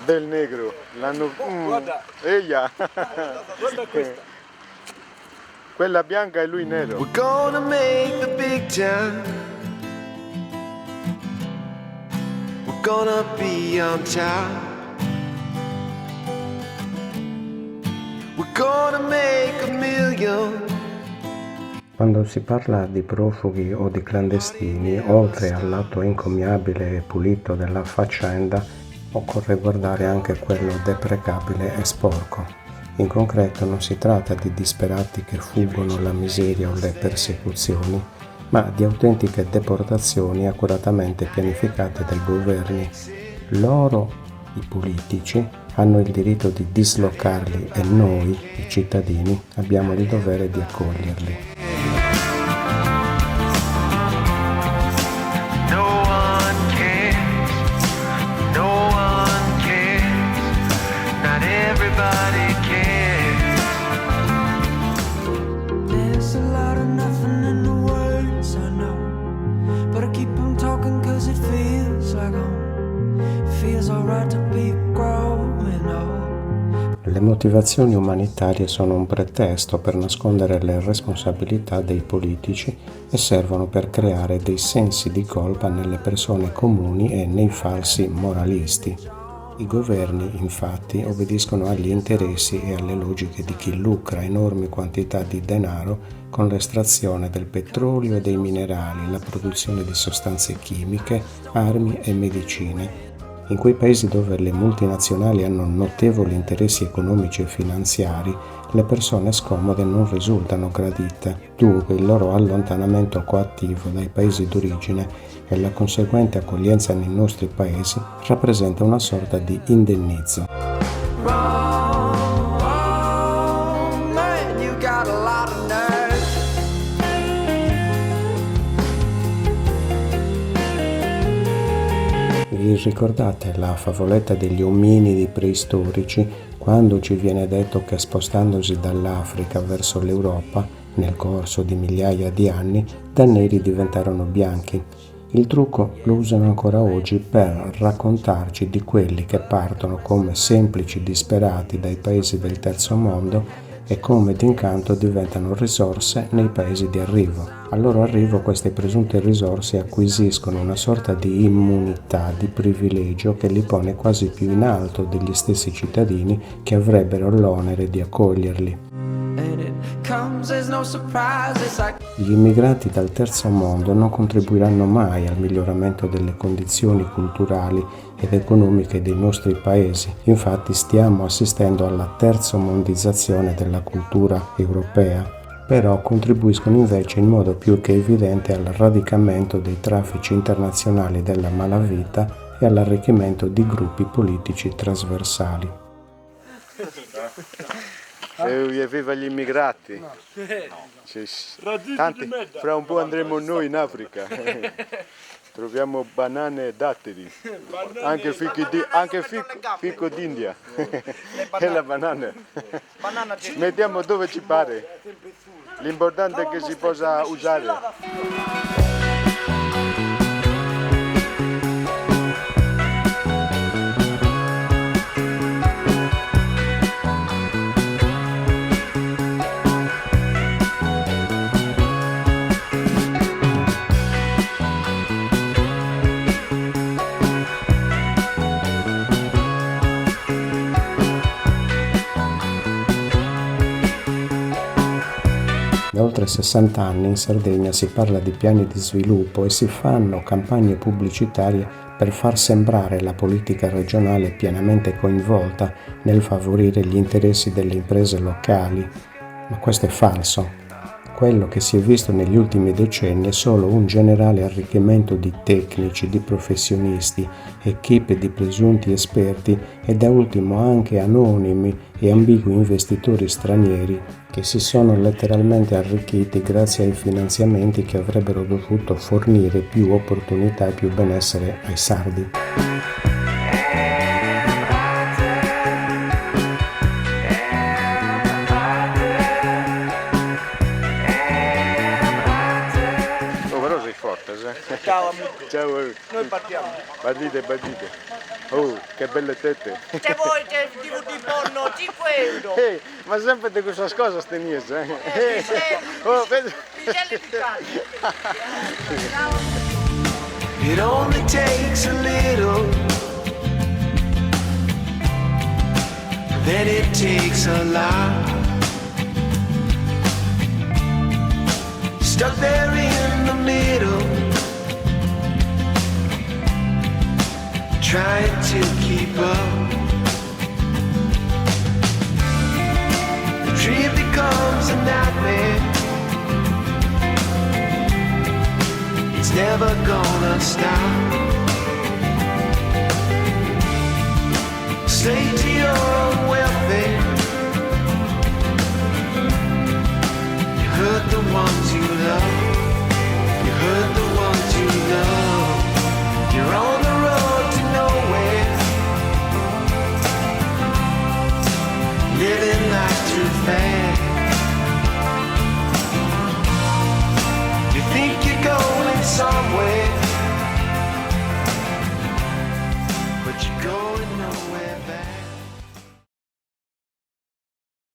Del negro. L'hanno... Guarda. Eia. Guarda questa. Quella bianca e lui nero. We're gonna make the big time. We're gonna be on top. We're gonna make a million. Quando si parla di profughi o di clandestini, oltre al lato encomiabile e pulito della faccenda, occorre guardare anche quello deprecabile e sporco. In concreto non si tratta di disperati che fuggono la miseria o le persecuzioni, ma di autentiche deportazioni accuratamente pianificate dai governi. Loro, i politici, hanno il diritto di dislocarli e noi, i cittadini, abbiamo il dovere di accoglierli. Le motivazioni umanitarie sono un pretesto per nascondere le responsabilità dei politici e servono per creare dei sensi di colpa nelle persone comuni e nei falsi moralisti. I governi, infatti, obbediscono agli interessi e alle logiche di chi lucra enormi quantità di denaro con l'estrazione del petrolio e dei minerali, la produzione di sostanze chimiche, armi e medicine. In quei paesi dove le multinazionali hanno notevoli interessi economici e finanziari, le persone scomode non risultano gradite. Dunque il loro allontanamento coattivo dai paesi d'origine e la conseguente accoglienza nei nostri paesi rappresenta una sorta di indennizzo. Vi ricordate la favoletta degli ominidi preistorici, quando ci viene detto che spostandosi dall'Africa verso l'Europa, nel corso di migliaia di anni, da neri diventarono bianchi? Il trucco lo usano ancora oggi per raccontarci di quelli che partono come semplici disperati dai paesi del terzo mondo e come d'incanto diventano risorse nei paesi di arrivo. Al loro arrivo queste presunte risorse acquisiscono una sorta di immunità, di privilegio che li pone quasi più in alto degli stessi cittadini che avrebbero l'onere di accoglierli. Gli immigrati dal terzo mondo non contribuiranno mai al miglioramento delle condizioni culturali ed economiche dei nostri paesi. Infatti stiamo assistendo alla terzomondizzazione della cultura europea, però contribuiscono invece in modo più che evidente al radicamento dei traffici internazionali della malavita e all'arricchimento di gruppi politici trasversali. Viva gli immigrati! No. Tanti, fra un po' andremo noi in Africa. Troviamo banane e datteri, anche fico d'India e la banana. Mettiamo dove ci pare, l'importante è che si possa usare. Da oltre 60 anni in Sardegna si parla di piani di sviluppo e si fanno campagne pubblicitarie per far sembrare la politica regionale pienamente coinvolta nel favorire gli interessi delle imprese locali. Ma questo è falso. Quello che si è visto negli ultimi decenni è solo un generale arricchimento di tecnici, di professionisti, equipe di presunti esperti e da ultimo anche anonimi e ambigui investitori stranieri che si sono letteralmente arricchiti grazie ai finanziamenti che avrebbero dovuto fornire più opportunità e più benessere ai sardi. cosa? Ciao amico. Ciao, Noi partiamo. partite. Oh, che belle tette. Se vuoi c'è il DVD porno 5 euro. Ma sempre di questa cosa tenies, Oh, Piselli piccanti. It only takes a little, then it takes a lot. Stuck there in the middle, trying to keep up. The dream becomes a nightmare. It's never gonna stop. Slave to your own